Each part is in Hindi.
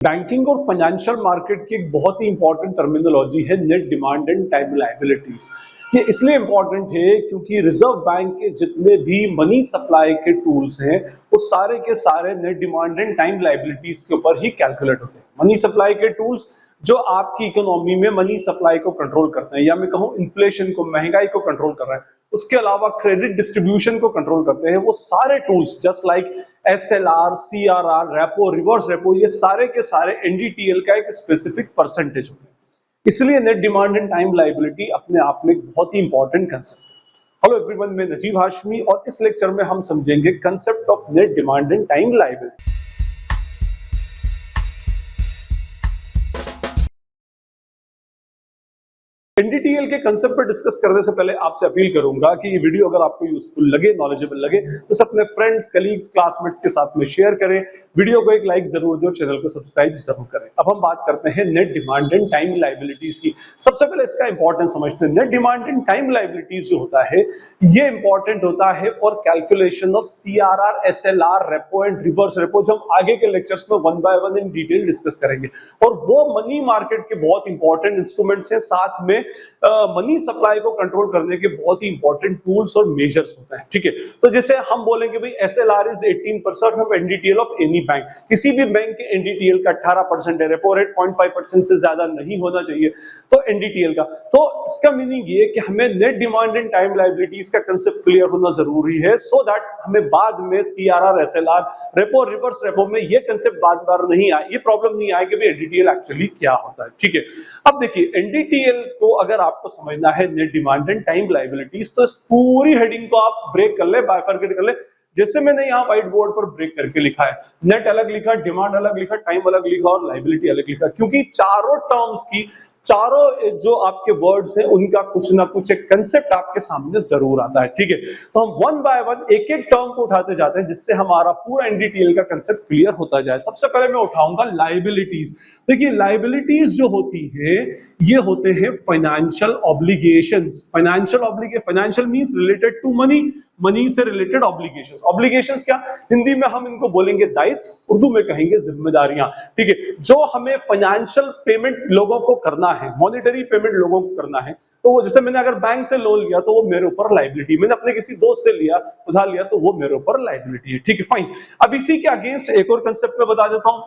बैंकिंग और फाइनेंशियल मार्केट की एक बहुत ही इंपॉर्टेंट टर्मिनोलॉजी है net demand and time liabilities. ये इसलिए इंपॉर्टेंट है क्योंकि रिजर्व बैंक के जितने भी मनी सप्लाई के टूल्स हैं वो सारे के सारे net demand and time liabilities के ऊपर ही कैलकुलेट होते हैं। मनी सप्लाई के टूल्स जो आपकी इकोनॉमी में मनी सप्लाई को कंट्रोल करते हैं, या मैं कहूँ इन्फ्लेशन को, महंगाई को कंट्रोल कर रहे हैं, उसके अलावा क्रेडिट डिस्ट्रीब्यूशन को कंट्रोल करते हैं, वो सारे tools just like SLR, CRR, repo, reverse repo, ये सारे के सारे एनडीटीएल का एक स्पेसिफिक परसेंटेज होता है। इसलिए net demand and time liability अपने आप में एक बहुत ही इंपॉर्टेंट कंसेप्ट है। हेलो एवरीवन, मैं नजीब हाशमी और इस लेक्चर में हम समझेंगे concept of net demand and time liability. NDTL के कंसेप्ट पर डिस्कस करने से पहले आपसे अपील करूंगा कि ये वीडियो अगर आपको यूजफुल लगे, नॉलेजेबल लगे, तो सब अपने फ्रेंड्स, कलीग्स, क्लासमेट्स के साथ में शेयर करें। वीडियो को एक लाइक जरूर दें और चैनल को सब्सक्राइब जरूर करें। अब हम बात करते हैं net demand and time liabilities की। सबसे पहले इसका इंपॉर्टेंस समझते हैं। Net demand and time liabilities जो होता है ये इंपॉर्टेंट होता है for calculation of CRR, SLR, repo and reverse repo, जो हम आगे के लेक्चर्स में one by one in detail discuss करेंगे। और वो मनी मार्केट के बहुत इंपॉर्टेंट इंस्ट्रूमेंट्स हैं, साथ में मनी सप्लाई को कंट्रोल करने के बहुत ही इंपॉर्टेंट टूल्स और मेजर्स होते हैं। ठीक है, तो जैसे हम बोलेंगे भाई SLR is 18% of NDTL of any bank. किसी भी बैंक के एनडीटीएल का 18% है, रेपो रेट 0.5% से ज्यादा नहीं होना चाहिए तो एनडीटीएल का। तो इसका मीनिंग ये कि हमें net demand and time liabilities का कंसेप्ट क्लियर होना जरूरी है, सो दैट हमें बाद में CRR, SLR, repo, reverse repo में ये कंसेप्ट बार बार नहीं आए, ये प्रॉब्लम नहीं आए कि भाई एनडीटीएल एक्चुअली क्या होता है। ठीक है, अब देखिए एनडीटीएल को अगर आपको समझना है net demand and time liabilities, तो इस पूरी हेडिंग को आप ब्रेक कर ले, बाइफरकेट कर ले। जैसे मैंने यहाँ व्हाइट बोर्ड पर ब्रेक करके लिखा है, नेट अलग लिखा, डिमांड अलग लिखा, टाइम अलग लिखा और लायबिलिटी अलग लिखा, क्योंकि चारों टर्म्स की, चारों जो आपके वर्ड्स हैं उनका कुछ ना कुछ एक कंसेप्ट आपके सामने जरूर आता है। ठीक है, तो हम वन बाय वन एक एक टर्म को उठाते जाते हैं जिससे हमारा पूरा एनडीटीएल का कंसेप्ट क्लियर होता जाए। सबसे पहले मैं उठाऊंगा लायबिलिटीज। देखिए लायबिलिटीज जो होती है ये होते हैं financial obligations. Financial means related to money, money से रिलेटेड ऑब्लिगेशंस। ऑब्लिगेशंस क्या, हिंदी में हम इनको बोलेंगे दायित्व, उर्दू में कहेंगे जिम्मेदारियां। ठीक है, जो हमें फाइनेंशियल पेमेंट लोगों को करना है, मॉनेटरी पेमेंट लोगों को करना है, तो वो जैसे मैंने अगर बैंक से लोन लिया तो वो मेरे ऊपर लायबिलिटी, मैंने अपने किसी दोस्त से लिया, उधार लिया, तो वो मेरे ऊपर लायबिलिटी है। ठीक है, फाइन। अब इसी के अगेंस्ट एक और कंसेप्ट में बता देता हूं,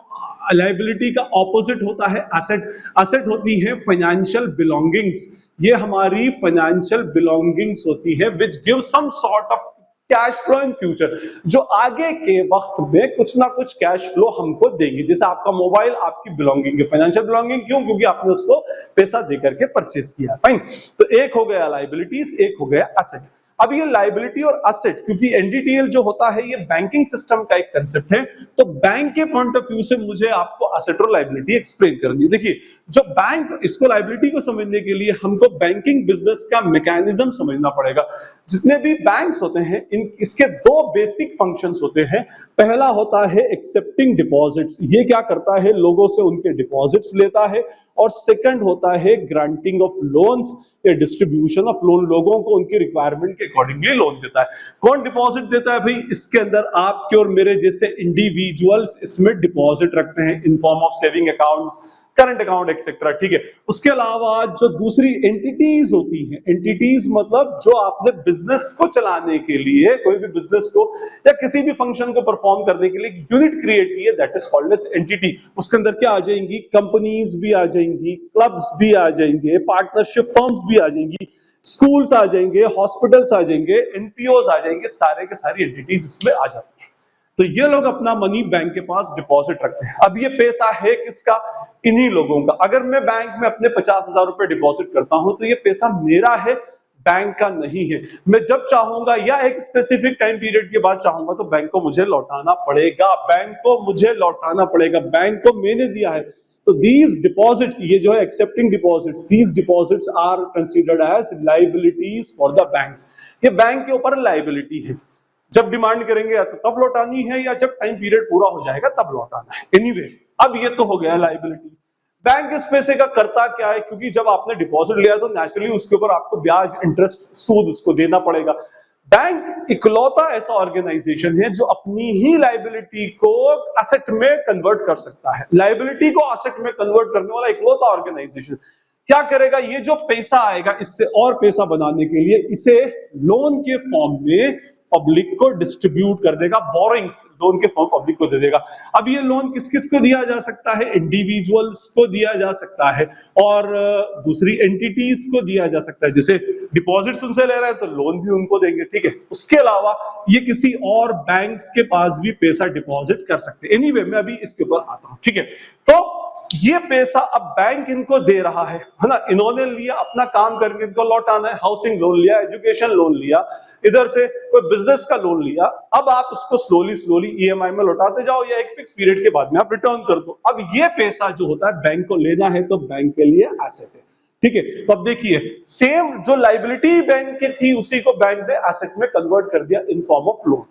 लायबिलिटी का ऑपोजिट होता है एसेट। एसेट होती है फाइनेंशियल बिलोंगिंग्स। ये हमारी फाइनेंशियल बिलोंगिंग्स होती है which give some sort of cash flow in future, जो आगे के वक्त में कुछ ना कुछ कैश फ्लो हमको देंगे। जैसे आपका मोबाइल आपकी बिलोंगिंग है, फाइनेंशियल बिलोंगिंग, क्यों? क्योंकि आपने उसको पैसा देकर के परचेस किया। फाइन, तो एक हो गया लायबिलिटीज, एक हो गया एसेट। अब ये लायबिलिटी और एसेट, क्योंकि एनडीटीएल जो होता है ये बैंकिंग सिस्टम का एक कंसेप्ट है, तो बैंक के पॉइंट ऑफ व्यू से मुझे आपको एसेट और लायबिलिटी एक्सप्लेन करनी है। देखिए जो बैंक, इसको लायबिलिटी को समझने के लिए हमको बैंकिंग बिजनेस का मैकेनिज्म समझना पड़ेगा। जितने भी बैंक्स होते हैं इन इसके दो बेसिक फंक्शंस होते हैं। पहला होता है एक्सेप्टिंग डिपॉजिट्स, ये क्या करता है, लोगों से उनके डिपॉजिट्स लेता है। और सेकंड होता है granting of loans, distribution of loan, लोगों को उनकी रिक्वायरमेंट के अकॉर्डिंगली लोन देता है। कौन डिपॉजिट देता है भाई? इसके अंदर आपके और मेरे जैसे इंडिविजुअल्स इसमें डिपॉजिट रखते हैं in form of saving accounts, current account etcetera. ठीक है, उसके अलावा जो दूसरी एंटिटीज होती हैं, एंटिटीज मतलब जो आपने बिजनेस को चलाने के लिए, कोई भी बिजनेस को या किसी भी फंक्शन को परफॉर्म करने के लिए यूनिट क्रिएट की है, that is called as entity. उसके अंदर क्या आ जाएंगी? कंपनीज भी आ जाएंगी, क्लब्स भी आ जाएंगे, पार्टनरशिप फर्म्स भी आ जाएंगी, स्कूल्स आ जाएंगे, हॉस्पिटल्स आ जाएंगे, एनपीओज आ जाएंगे, सारे के सारी एंटिटीज इसमें आ जाती है। तो ये लोग अपना मनी बैंक के पास डिपॉजिट रखते हैं। अब ये पैसा है किसका? इन्हीं लोगों का। अगर मैं बैंक में अपने 50,000 रुपए डिपॉजिट करता हूं तो ये पैसा मेरा है, बैंक का नहीं है। मैं जब चाहूंगा या एक स्पेसिफिक टाइम पीरियड के बाद चाहूंगा तो बैंक को मुझे लौटाना पड़ेगा, बैंक को मुझे लौटाना पड़ेगा, बैंक को मैंने दिया है। तो दीज डिपॉजिट्स, ये जो है accepting deposits, these deposits are considered as liabilities for the banks. ये बैंक के ऊपर लायबिलिटी है, जब डिमांड करेंगे या तो तब लौटानी है, या जब टाइम पीरियड पूरा हो जाएगा तब लौटाना है। एनीवे, अब ये तो हो गया लायबिलिटीज। बैंक इस पैसे का करता क्या है? क्योंकि जब आपने डिपॉजिट लिया तो नेचुरली उसके ऊपर आपको ब्याज, इंटरेस्ट, सूद उसको देना पड़ेगा। बैंक इकलौता ऐसा ऑर्गेनाइजेशन है जो अपनी ही लाइबिलिटी को एसेट में कन्वर्ट कर सकता है। लाइबिलिटी को एसेट में कन्वर्ट करने वाला इकलौता ऑर्गेनाइजेशन क्या करेगा, ये जो पैसा आएगा इससे और पैसा बनाने के लिए इसे लोन के फॉर्म में पब्लिक को डिस्ट्रीब्यूट कर देगा, बोरिंग्स लोन के फॉर्म पब्लिक को दे देगा। अब ये लोन किस किस को दिया जा सकता है, इंडिविजुअल्स को दिया जा सकता है और दूसरी एंटिटीज को दिया जा सकता है, जैसे डिपॉजिट्स उनसे ले रहे हैं तो लोन भी उनको देंगे, ठीक है। उसके अलावा ये किसी और बैंक्स के पास भी पैसा डिपॉजिट कर सकते हैं। एनीवे मैं अभी इसके ऊपर आता हूं, ठीक है। तो ये पैसा अब बैंक इनको दे रहा है ना, इन्होंने लिया, अपना काम करके इनको लौटाना है, हाउसिंग लोन लिया, एजुकेशन लोन लिया, इधर से कोई बिजनेस का लोन लिया, अब आप उसको स्लोली स्लोली ईएमआई में लौटाते जाओ या एक फिक्स पीरियड के बाद में आप रिटर्न कर दो। अब ये पैसा जो होता है बैंक को लेना है तो बैंक के लिए एसेट है, ठीक है। तो अब देखिए सेम जो लाइबिलिटी बैंक की थी उसी को बैंक ने एसेट में कन्वर्ट कर दिया इन फॉर्म ऑफ लोन।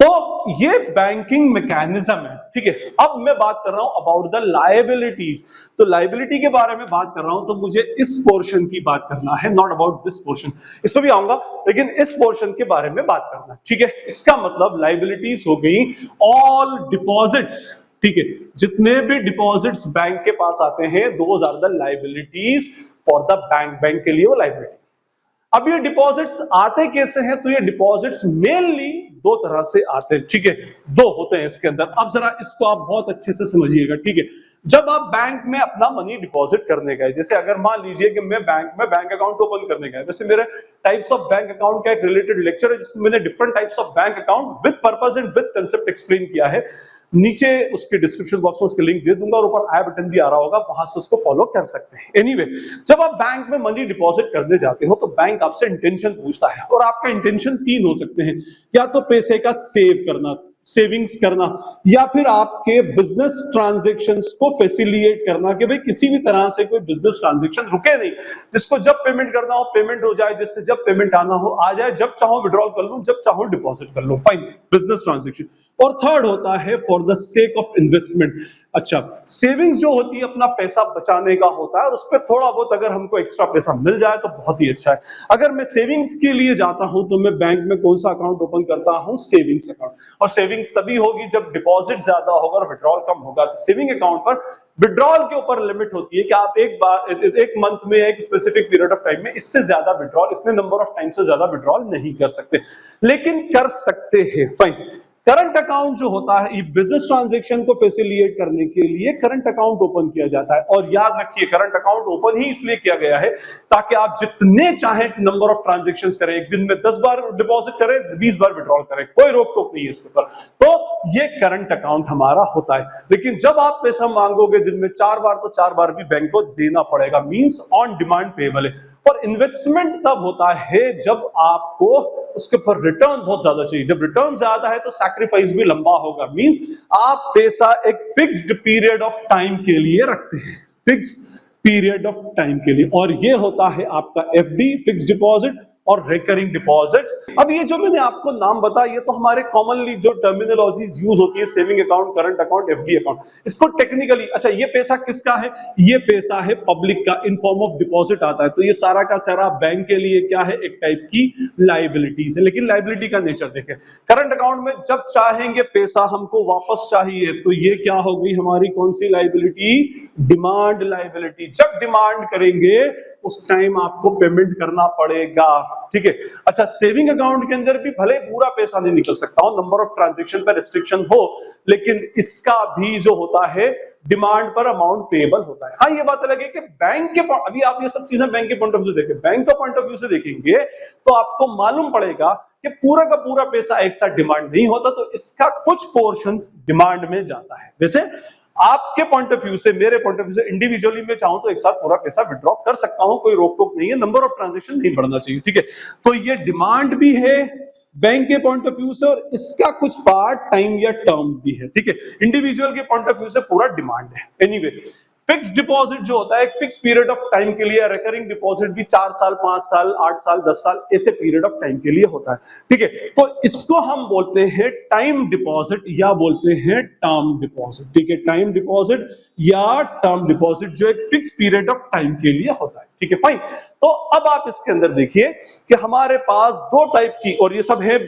तो ये बैंकिंग मैकेनिज्म है, ठीक है। अब मैं बात कर रहा हूं अबाउट द लायबिलिटीज। तो लायबिलिटी के बारे में बात कर रहा हूं तो मुझे इस पोर्शन की बात करना है, नॉट अबाउट दिस पोर्शन। इस पर भी आऊंगा लेकिन इस पोर्शन के बारे में बात करना है, ठीक है। इसका मतलब लायबिलिटीज हो गई ऑल डिपॉजिट्स, ठीक है। जितने भी डिपॉजिट्स बैंक के पास आते हैं those are the liabilities for the bank, bank के लिए वो लायबिलिटी। अब ये डिपॉजिट्स आते कैसे हैं, तो ये डिपॉजिट्स मेनली दो तरह से आते हैं, ठीक है। दो होते हैं इसके अंदर। अब जरा इसको आप बहुत अच्छे से समझिएगा, ठीक है। जब आप बैंक में अपना मनी डिपॉजिट करने गए, जैसे अगर मान लीजिए कि मैं बैंक में बैंक अकाउंट ओपन करने गया, वैसे मेरे टाइप्स ऑफ बैंक अकाउंट का एक रिलेटेड लेक्चर है जिसमें मैंने different types of bank account with purpose and with concept explain किया है। नीचे उसके डिस्क्रिप्शन बॉक्स में उसके लिंक दे दूंगा और ऊपर आई बटन भी आ रहा होगा, वहां से उसको फॉलो कर सकते हैं। एनीवे, जब आप बैंक में मनी डिपॉजिट करने जाते हो तो बैंक आपसे इंटेंशन पूछता है और आपका इंटेंशन तीन हो सकते हैं, या तो पैसे का सेव करना, सेविंग्स करना, या फिर आपके बिजनेस ट्रांजैक्शंस को फैसिलिटेट करना कि भाई किसी भी तरह से कोई बिजनेस ट्रांजैक्शन रुके नहीं, जिसको जब पेमेंट करना हो पेमेंट हो जाए, जिससे जब पेमेंट आना हो आ जाए, जब चाहो विड्रॉल कर लूं, जब चाहो डिपॉजिट कर लो, फाइन, बिजनेस ट्रांजैक्शन। और थर्ड होता है for the sake of investment. अच्छा, सेविंग्स जो होती है अपना पैसा बचाने का होता है और उस पर थोड़ा बहुत अगर हमको एक्स्ट्रा पैसा मिल जाए तो बहुत ही अच्छा है। अगर मैं सेविंग्स के लिए जाता हूं तो मैं बैंक में कौन सा अकाउंट ओपन करता हूं, सेविंग्स अकाउंट। और सेविंग्स तभी होगी जब डिपॉजिट ज्यादा होगा और विड्रॉल कम होगा। तो सेविंग अकाउंट पर विड्रॉल के ऊपर लिमिट होती है कि आप एक बार एक मंथ में एक स्पेसिफिक पीरियड ऑफ टाइम में इससे ज्यादा विड्रॉल, इतने नंबर ऑफ टाइम से ज्यादा विड्रॉल नहीं कर सकते, लेकिन कर सकते हैं, फाइन। करंट अकाउंट जो होता है ये बिजनेस ट्रांजैक्शन को फैसिलिटेट करने के लिए करंट अकाउंट ओपन किया जाता है। और याद रखिए करंट अकाउंट ओपन ही इसलिए किया गया है ताकि आप जितने चाहे नंबर ऑफ ट्रांजैक्शंस करें, एक दिन में 10 बार डिपॉजिट करें, 20 बार विड्रॉल करें, कोई रोक टोक नहीं है इसके ऊपर। तो ये करंट अकाउंट हमारा होता है। लेकिन जब आप पैसा मांगोगे दिन में 4 बार, तो 4 बार भी बैंक को देना पड़ेगा, मींस ऑन डिमांड पेबल है। और इन्वेस्टमेंट तब होता है जब आपको उसके ऊपर रिटर्न बहुत ज्यादा चाहिए। जब रिटर्न ज्यादा है तो सैक्रिफाइस भी लंबा होगा, मींस आप पैसा एक फिक्स्ड पीरियड ऑफ टाइम के लिए रखते हैं, फिक्स्ड पीरियड ऑफ टाइम के लिए। और ये होता है आपका एफडी, फिक्स्ड डिपॉजिट और रिकरिंग डिपॉजिट्स। अब ये जो मैंने आपको नाम बताया ये तो हमारे कॉमनली जो टर्मिनोलॉजीज यूज होती है, saving account, current account, FD account. इसको टेक्निकली, अच्छा ये पैसा किसका है, ये पैसा है पब्लिक का, इन फॉर्म ऑफ डिपॉजिट आता है। तो ये सारा का सारा बैंक के लिए क्या है, एक टाइप की लायबिलिटीज है। लेकिन लायबिलिटी का नेचर देखें, करंट अकाउंट में जब चाहेंगे पैसा हमको वापस चाहिए तो ये क्या हो गई हमारी कौन सी लायबिलिटी, डिमांड लायबिलिटी। जब डिमांड करेंगे उस टाइम आपको पेमेंट करना पड़ेगा, ठीक है। अच्छा, सेविंग अकाउंट के अंदर भी भले पूरा पैसा नहीं निकल सकता हो, नंबर ऑफ ट्रांजैक्शन पर रिस्ट्रिक्शन हो, लेकिन इसका भी जो होता है डिमांड पर अमाउंट पेएबल होता है। हाँ, ये बात अलग है कि बैंक के, अभी आप ये सब चीजें बैंक के पॉइंट ऑफ व्यू से देखें, बैंक का पॉइंट ऑफ व्यू से देखेंगे तो आपको मालूम पड़ेगा कि पूरा का पूरा पैसा एक साथ डिमांड नहीं होता, तो इसका कुछ पोर्शन डिमांड में जाता है। वैसे आपके पॉइंट ऑफ व्यू से, मेरे पॉइंट ऑफ व्यू से, इंडिविजुअली में चाहूं तो एक साथ पूरा पैसा विड्रॉ कर सकता हूं, कोई रोक टोक नहीं है, नंबर ऑफ ट्रांजैक्शन नहीं बढ़ना चाहिए, ठीक है। तो ये डिमांड भी है बैंक के पॉइंट ऑफ व्यू से और इसका कुछ पार्ट टाइम या टर्म भी है, ठीक है। इंडिविजुअल के पॉइंट ऑफ व्यू से पूरा डिमांड है। एनीवे, फिक्स डिपॉजिट जो होता है एक फिक्स पीरियड ऑफ टाइम के लिए, रिकरिंग डिपॉजिट भी 4 साल, 5 साल, 8 साल, 10 साल ऐसे पीरियड ऑफ टाइम के लिए होता है, ठीक है। तो इसको हम बोलते हैं टाइम डिपॉजिट या बोलते हैं टर्म डिपॉजिट, ठीक है। टाइम डिपॉजिट या टर्म डिपॉजिट जो एक फिक्स पीरियड ऑफ टाइम के लिए होता है, ठीक है, फाइन। तो अब आप इसके अंदर देखिए कि हमारे पास दो टाइप की, और ये सब है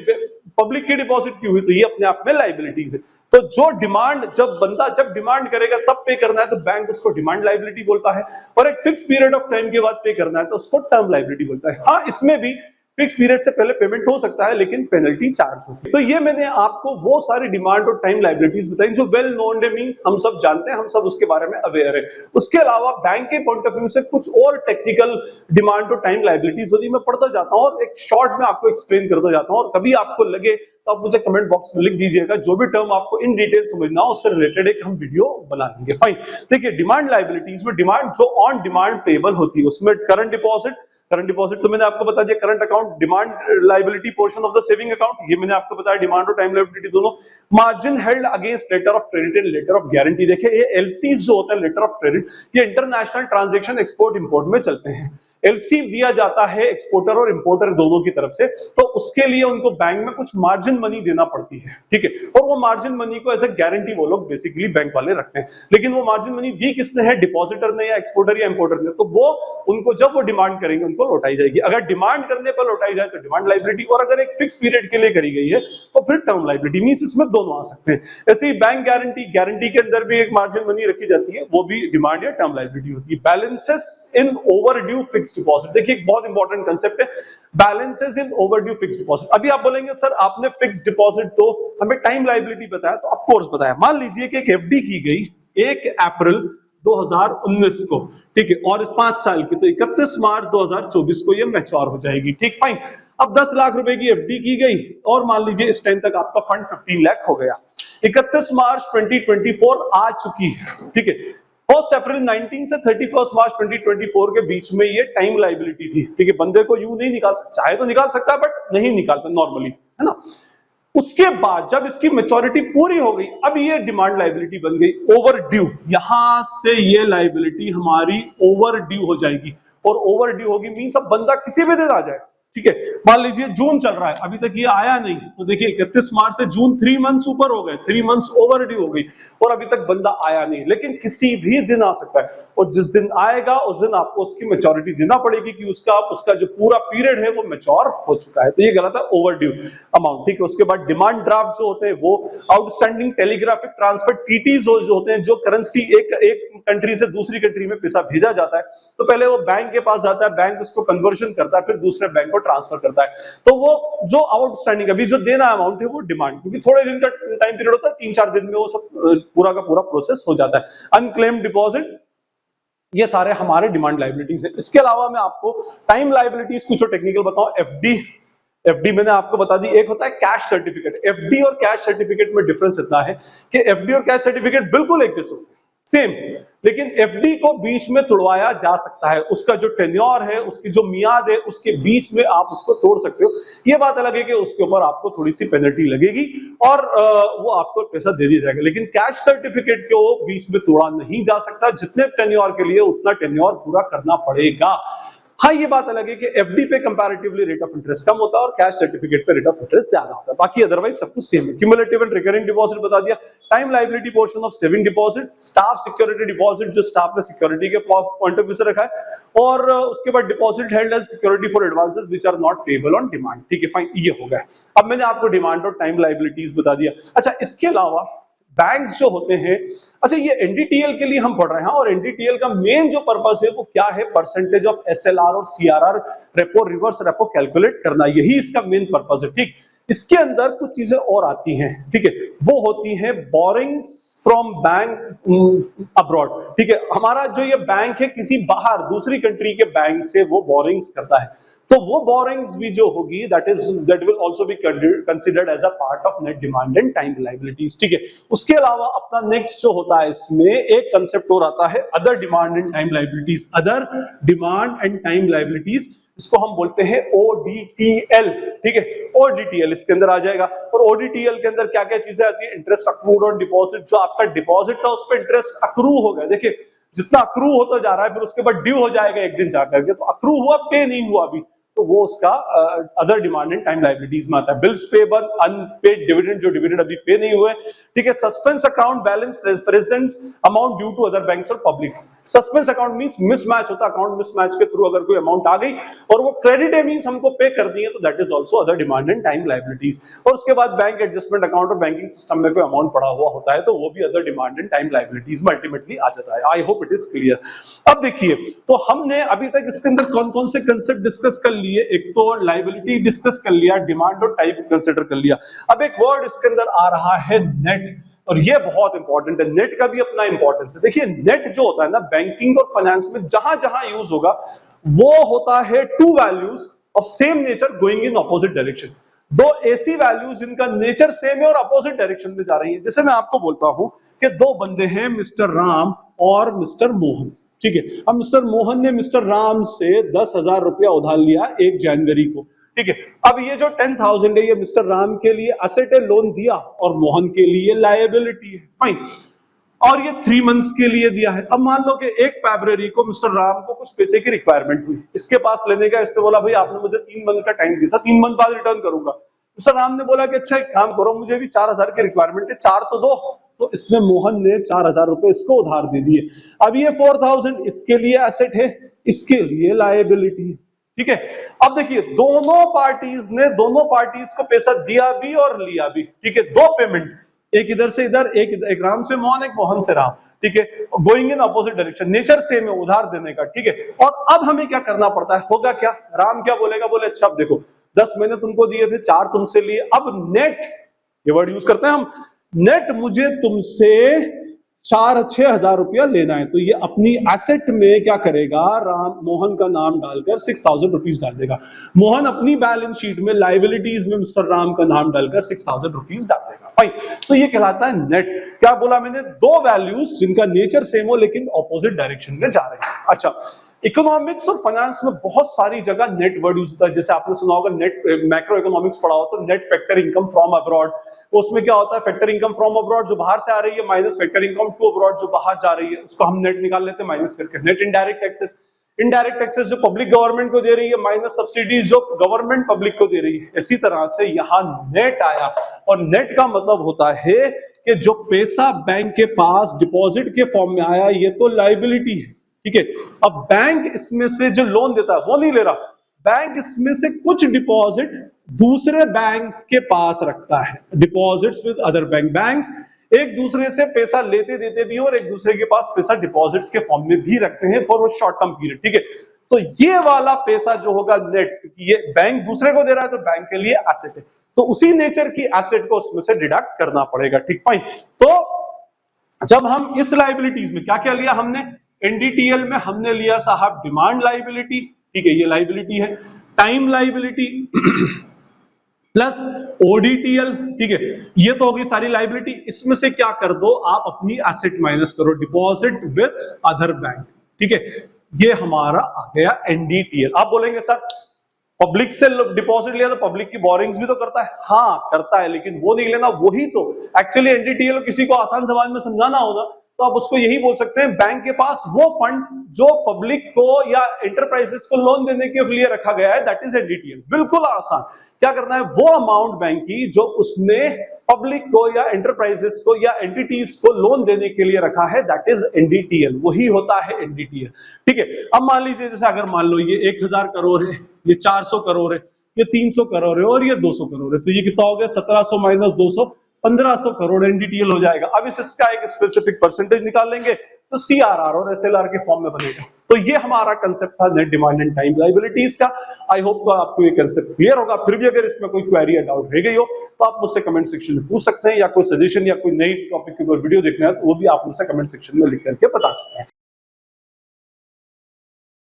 पब्लिक की डिपॉजिट की हुई, तो ये अपने आप में लाइबिलिटीज है। तो जो डिमांड, जब बंदा जब डिमांड करेगा तब पे करना है तो बैंक उसको डिमांड लाइबिलिटी बोलता है, और एक फिक्स पीरियड ऑफ टाइम के बाद पे करना है तो उसको टर्म लाइबिलिटी बोलता है। हाँ, इसमें भी फिक्स पीरियड से पहले पेमेंट हो सकता है लेकिन पेनल्टी चार्ज होती है। तो ये मैंने आपको वो सारी डिमांड और टाइम लाइबिलिटीज बताई जो वेल नोन है, मींस हम सब जानते हैं, हम सब उसके बारे में अवेयर है। उसके अलावा बैंक के पॉइंट ऑफ व्यू से कुछ और टेक्निकल डिमांड और टाइम लाइबिलिटीज होती है, मैं पढ़ता जाता हूँ और एक शॉर्ट में आपको एक्सप्लेन करता जाता हूँ, और कभी आपको लगे तो आप मुझे कमेंट बॉक्स में लिख दीजिएगा, जो भी टर्म आपको इन डिटेल समझना हो उससे रिलेटेड एक हम वीडियो बना देंगे। फाइन। देखिए, डिमांड लाइबिलिटीज में डिमांड जो ऑन डिमांड पेबल होती है उसमें करंट डिपॉजिट तो मैंने आपको बता दिया, current account, demand liability portion of the saving account, ये मैंने आपको बताया, डिमांड और टाइम लाइबिलिटी दोनों। Margin held against letter of credit and letter of guarantee. देखिए, ये एलसीज जो होता है, लेटर ऑफ क्रेडिट, ये इंटरनेशनल ट्रांजैक्शन एक्सपोर्ट इंपोर्ट में चलते हैं। एलसी दिया जाता है एक्सपोर्टर और इंपोर्टर दोनों की तरफ से, तो उसके लिए उनको बैंक में कुछ मार्जिन मनी देना पड़ती है, ठीक है, और वो मार्जिन मनी को एज ए गारंटी वो लोग बेसिकली बैंक वाले रखते हैं। लेकिन वो मार्जिन मनी दी किसने है, डिपॉजिटर ने या एक्सपोर्टर या इंपोर्टर ने, तो वो उनको जब वो डिमांड करेंगे उनको लौटाई जाएगी। अगर डिमांड करने पर लौटाई जाए तो डिमांड लाइबिलिटी, और अगर एक फिक्स पीरियड के लिए करी गई है तो फिर टर्म लाइबिलिटी, मींस इसमें दोनों आ सकते हैं। ऐसे ही बैंक गारंटी के अंदर भी एक मार्जिन मनी रखी जाती है, वो भी डिमांड या टर्म लाइबिलिटी होती है। बैलेंसेस इन ओवरड्यू फिक्स डिपॉजिट, देखिए एक बहुत इंपॉर्टेंट कांसेप्ट है, बैलेंसेस इन ओवरड्यू फिक्स डिपॉजिट। अभी आप बोलेंगे सर आपने फिक्स डिपॉजिट तो हमें टाइम लाइबिलिटी बताया, तो ऑफ कोर्स बताया। मान लीजिए कि एक एफडी की गई 1 अप्रैल 2019 को, ठीक है, और 5 साल की, तो 31 मार्च 2024 को ये मैच्योर हो जाएगी, ठीक, फाइन। अब 10 लाख रुपए की एफडी की गई और मान लीजिए इस टाइम तक आपका फंड 15 लाख हो गया। 31 मार्च 2024 आ चुकी है, ठीक है। 1 अप्रैल 19 से 31 मार्च 2024 के बीच में ये टाइम लाइबिलिटी थी, ठीक है। बंदे को यूं नहीं निकाल सकता, चाहे तो निकाल सकता है बट नहीं निकालता नॉर्मली, है ना। उसके बाद जब इसकी मैच्योरिटी पूरी हो गई, अब ये डिमांड लाइबिलिटी बन गई ओवरड्यू। यहां से ये लाइबिलिटी हमारी ओवरड्यू हो जाएगी, और ओवरड्यू होगी मींस अब बंदा किसी भी दिन आ जाए, ठीक है। मान लीजिए जून चल रहा है, अभी तक ये आया नहीं, तो देखिए 31 मार्च से जून 3 मंथ्स ऊपर हो गए, 3 मंथ्स ओवरड्यू हो गई, और अभी तक बंदा आया नहीं, लेकिन किसी भी दिन आ सकता है, और जिस दिन आएगा उस दिन आपको उसकी मैच्योरिटी देना पड़ेगी कि उसका जो पूरा पीरियड है वो मैच्योर हो चुका है, तो ये गलत है, ओवरड्यू अमाउंट, ठीक है। उसके बाद डिमांड ड्राफ्ट जो होते हैं वो आउटस्टैंडिंग टेलीग्राफिक ट्रांसफर टीटीज जो होते हैं, जो करेंसी एक कंट्री से दूसरी कंट्री में पैसा भेजा जाता है, तो पहले वो बैंक के पास जाता है, बैंक उसको कन्वर्शन करता है, फिर दूसरे बैंक को ट्रांसफर करता है, तो वो जो आउटस्टैंडिंग अभी जो देना अमाउंट है वो डिमांड, क्योंकि थोड़े दिन का टाइम पीरियड होता है, 3-4 दिन में वो सब पूरा का पूरा प्रोसेस हो जाता है। अनक्लेम्ड डिपॉजिट, ये सारे हमारे डिमांड लाइबिलिटीज है। इसके अलावा मैं आपको टाइम लाइबिलिटीज कुछ टेक्निकल बताऊं। एफडी मैंने आपको बता दी, एक होता है कैश सर्टिफिकेट। एफडी और कैश सर्टिफिकेट में डिफरेंस इतना है कि एफडी और कैश सर्टिफिकेट बिल्कुल एक जैसे होते हैं, सेम, लेकिन एफडी को बीच में तोड़वाया जा सकता है, उसका जो टेन्योर है, उसकी जो मियाद है, उसके बीच में आप उसको तोड़ सकते हो। ये बात अलग है कि उसके ऊपर आपको थोड़ी सी पेनल्टी लगेगी और वो आपको पैसा दे दिया जाएगा, लेकिन कैश सर्टिफिकेट को बीच में तोड़ा नहीं जा सकता, जितने टेन्योर के लिए उतना टेन्योर पूरा करना पड़ेगा। हाँ, ये बात अलग है कि एफडी पे कंपैरेटिवली रेट ऑफ इंटरेस्ट कम होता है और कैश सर्टिफिकेट पे रेट ऑफ इंटरेस्ट ज्यादा होता है, बाकी अदरवाइज सब कुछ सेम है। क्यूमुलेटिव एंड रिकरिंग डिपॉजिट बता दिया। Time liability portion of saving deposit, staff security deposit, जो स्टाफ ने सिक्योरिटी के पॉइंट ऑफ व्यू से रखा है, और उसके बाद deposit held as security for advances which are not payable on demand, ठीक है, फाइन, ये हो गया। अब मैंने आपको डिमांड और टाइम लायबिलिटीज बता दिया। अच्छा, इसके अलावा बैंक्स जो होते हैं, अच्छा ये एनडीटीएल के लिए हम पढ़ रहे हैं, और एनडीटीएल का मेन जो पर्पस है वो क्या है, परसेंटेज ऑफ एसएलआर और CRR, repo reverse repo calculate करना, यही इसका मेन पर्पस है, ठीक। इसके अंदर कुछ चीजें और आती हैं, ठीक है, वो होती है बोरिंग्स फ्रॉम बैंक अब्रॉड, ठीक है। हमारा जो ये बैंक है किसी बाहर दूसरी कंट्री के बैंक से वो बोरिंग्स करता है, तो वो बोरिंग्स भी जो होगी that will also be considered as a part of net demand and time liabilities, ठीक है। उसके अलावा अपना नेक्स्ट जो होता है इसमें एक कंसेप्ट और आता है other demand and time liabilities, other demand and time liabilities, इसको हम बोलते हैं ओडीटीएल, ठीक है, ओडीटीएल इसके अंदर आ जाएगा। और ओडीटीएल के अंदर क्या क्या चीजें आती है, इंटरेस्ट अक्रूड ऑन डिपॉजिट, जो आपका डिपॉजिट था उस पर इंटरेस्ट अक्रू हो गया, देखिए जितना अक्रू होता जा रहा है फिर उसके बाद ड्यू हो जाएगा एक दिन जाकर के, तो अक्रू हुआ पे नहीं हुआ अभी, तो वो उसका other demand and time liabilities में आता है। बिल्स पेबल, अनपेड डिविडेंड, जो डिविडेंड अभी पे नहीं हुए, ठीक है। Suspense account balance presents amount due to other banks और public, suspense account means mismatch होता है, अकाउंट मिसमैच के थ्रू अगर कोई अमाउंट आ गई और वो क्रेडिट है मींस हमको पे कर दी है, तो that is also other demand and time liabilities. और उसके बाद बैंक एडजस्टमेंट अकाउंट और बैंकिंग सिस्टम में कोई अमाउंट पड़ा हुआ होता है तो वो भी other demand and time liabilities में अल्टीमेटली आ जाता है। I hope it is clear. अब देखिए, तो हमने अभी तक इसके अंदर कौन कौन से कंसेप्ट डिस्कस कर लिए, एक तो लायबिलिटी डिस्कस कर लिया, डिमांड और टाइप कंसिडर कर लिया। अब एक वर्ड इसके अंदर आ रहा है नेट, और ये बहुत इंपॉर्टेंट है, नेट का भी अपना इंपॉर्टेंस है। देखिए नेट जो होता है ना बैंकिंग और फाइनेंस में जहां जहां यूज होगा वो होता है to values of same nature going in opposite direction. दो ऐसी वैल्यूज जिनका नेचर सेम है और अपोजिट डायरेक्शन में जा रही है। जैसे मैं आपको बोलता हूं कि दो बंदे हैं, मिस्टर राम और मिस्टर मोहन, ठीक है। अब मिस्टर मोहन ने मिस्टर राम से 10,000 रुपया उधार लिया 1 जनवरी को, ठीक है। अब ये जो 10,000 है ये मिस्टर राम के लिए एसेट है, लोन दिया, और मोहन के लिए लायबिलिटी है, फाइन। और ये 3 मंथ्स के लिए दिया है। अब मान लो कि 1 फरवरी को मिस्टर राम को कुछ पैसे की रिक्वायरमेंट हुई, इसके पास लेने का, इसने बोला भाई आपने मुझे 3 मंथ का टाइम दिया था, 3 मंथ बाद रिटर्न करूंगा। मिस्टर राम ने बोला कि अच्छा एक काम करो, मुझे भी 4,000 की रिक्वायरमेंट है, 4 तो दो। तो इसमें मोहन ने 4,000 रुपए इसको उधार दे दिए। अब ये 4,000 इसके लिए एसेट है, इसके लिए लायबिलिटी है, ठीक है। अब देखिए दोनों पार्टीज को पैसा दिया भी और लिया भी, ठीक है। 2 पेमेंट, एक इधर से इधर, एक राम से मोहन, एक मोहन से राम, ठीक है। Going in opposite direction, nature same है उधार देने का, ठीक है। और अब हमें क्या करना पड़ता है, होगा क्या, राम क्या बोलेगा, बोले अच्छा अब देखो 10 मैंने तुमको दिए थे, 4 तुमसे लिए, अब नेट, ये वर्ड यूज करते हैं हम, नेट मुझे तुमसे 4-6 हजार रुपया लेना है। तो ये अपनी एसेट में क्या करेगा, राम मोहन का नाम डालकर 6,000 रुपीज डाल देगा। मोहन अपनी बैलेंस शीट में लायबिलिटीज में मिस्टर राम का नाम डालकर 6,000 रुपीज डाल देगा, फाइन। तो ये कहलाता है नेट। क्या बोला मैंने, 2 वैल्यूज जिनका नेचर सेम हो लेकिन ऑपोजिट डायरेक्शन में जा रहे हैं। अच्छा, इकोनॉमिक्स और फाइनेंस में बहुत सारी जगह नेट वर्ड यूज होता है। जैसे आपने सुना होगा नेट, मैक्रो इकोनॉमिक्स पढ़ा हो तो net factor income from abroad, तो उसमें क्या होता है, फैक्टर इनकम फ्रॉम अब्रॉड जो बाहर से आ रही है minus factor income to abroad जो बाहर जा रही है, उसको हम नेट निकाल लेते हैं माइनस करके। Net indirect taxes, indirect taxes जो पब्लिक गवर्नमेंट को दे रही है माइनस सब्सिडीज जो गवर्नमेंट पब्लिक को दे रही है। इसी तरह से यहाँ नेट आया, और नेट का मतलब होता है कि जो पैसा बैंक के पास डिपॉजिट के फॉर्म में आया ये तो लायबिलिटी है, ठीक है। अब बैंक इसमें से जो लोन देता है वो नहीं ले रहा, बैंक इसमें से कुछ डिपॉजिट दूसरे बैंक्स के पास रखता है, deposits with other bank. Banks एक दूसरे से पैसा लेते देते भी और एक दूसरे के पास पैसा डिपॉजिट्स के फॉर्म में भी रखते हैं फॉर शॉर्ट टर्म पीरियड, ठीक है। तो ये वाला पैसा जो होगा नेट, ये बैंक दूसरे को दे रहा है तो बैंक के लिए एसेट है, तो उसी नेचर की एसेट को उसमें से डिडक्ट करना पड़ेगा, ठीक, फाइन। तो जब हम इस लायबिलिटीज में क्या क्या लिया हमने, एनडीटीएल में हमने लिया साहब डिमांड लायबिलिटी, ठीक है, ये लायबिलिटी है। टाइम लायबिलिटी प्लस ओडीटीएल, ठीक है, ये तो होगी सारी लायबिलिटी। इसमें से क्या कर दो आप, अपनी एसेट माइनस करो, डिपॉजिट विथ अदर बैंक, ठीक है। ये हमारा आ गया एनडीटीएल। आप बोलेंगे सर पब्लिक से डिपॉजिट लिया तो पब्लिक की बोरिंग्स भी तो करता है, हाँ करता है, लेकिन वो नहीं लेना, वही तो एक्चुअली एनडीटीएल किसी को आसान समाज में समझाना होगा तो आप उसको यही बोल सकते हैं, बैंक के पास वो फंड जो पब्लिक को या एंटरप्राइजेस को लोन देने के लिए रखा गया है, दैट इज एनडीटीएल। बिल्कुल आसान, क्या करना है, वो अमाउंट बैंक की जो उसने पब्लिक को या एंटरप्राइजेस को या एंटिटीज को लोन देने के लिए रखा है, दैट इज एनडीटीएल, वही होता है एनडीटीएल, ठीक है। अब मान लीजिए जैसे अगर मान लो ये 1,000 करोड़ है, ये 400 करोड़ है, ये 300 करोड़ है और ये 200 करोड़ है, तो ये कितना हो गया, 1700 माइनस 200, 1500 करोड़ एनडीटीएल हो जाएगा। अब इसका एक स्पेसिफिक परसेंटेज निकाल लेंगे तो सीआरआर और एसएलआर के फॉर्म में बनेगा। तो ये हमारा कंसेप्ट था net demand and time liabilities का। आई होप आपको ये कंसेप्ट क्लियर होगा। फिर भी अगर इसमें कोई क्वेरी या डाउट रह गई हो तो आप मुझसे कमेंट सेक्शन में पूछ सकते हैं, या कोई सजेशन या कोई नई टॉपिक की कोई वीडियो देखना है तो वो भी आप मुझसे कमेंट सेक्शन में लिख करके बता सकते हैं।